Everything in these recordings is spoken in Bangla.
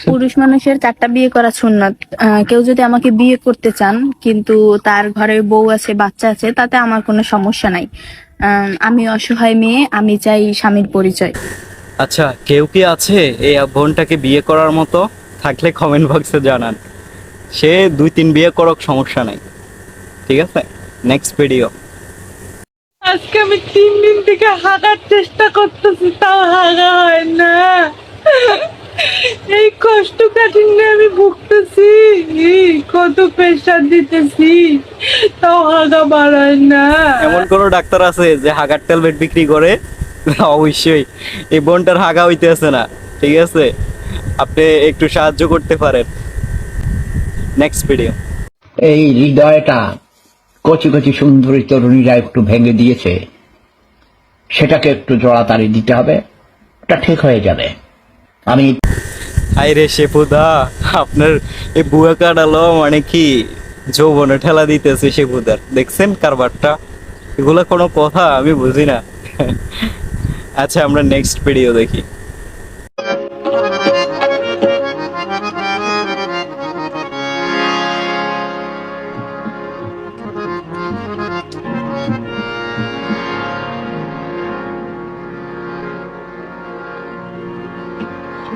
পুরুষ মানুষের 4টা বিয়ে করা সুন্নাত। কেউ যদি আমাকে বিয়ে করতে চান কিন্তু তার ঘরে বউ আছে, বাচ্চা আছে, তাতে আমার কোনো সমস্যা নাই। আমি অসহায় মেয়ে, আমি চাই স্বামীর পরিচয়। আচ্ছা, কেউ কি আছে এই বোনটাকে বিয়ে করার মতো? থাকলে কমেন্ট বক্সে জানান। সে 2-3 বিয়ে করক, সমস্যা নাই। ঠিক আছে, নেক্সট ভিডিও। আজকে আমি 3 দিন থেকে হাগার চেষ্টা করতেছি, তাও হাগা হয় না। এই কষ্ট কাঠিন্য আমি ভুগতেছি, কত প্রেশার দিতেছি, তাও হাগা বাড়ায় না। এমন কোন ডাক্তার আছে যে হাগার ট্যাবলেট বিক্রি করে? অবশ্যই এই বোনটার হাগা হইতেছে না। ঠিক আছে, আপনি একটু সাহায্য করতে পারেন। Next video. এই হৃদয়টা কচি কচি সুন্দরী তরুণীরা একটু ভেঙে দিয়েছে, সেটাকে একটু জোড়াতাড়ি দিতে হবে, এটা ঠিক হয়ে যাবে। আমি আইরে শেপুদা, আপনার এই বুয়া কাটালো মানে কি যৌবনে ঠেলা দিতেছে শেপুদার। দেখছেন কারবারটা? এগুলা কোনো কথা? আমি বুঝি না। আচ্ছা, আমরা নেক্সট ভিডিও দেখি।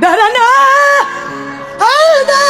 দাঁড়া না, আল্লাহ!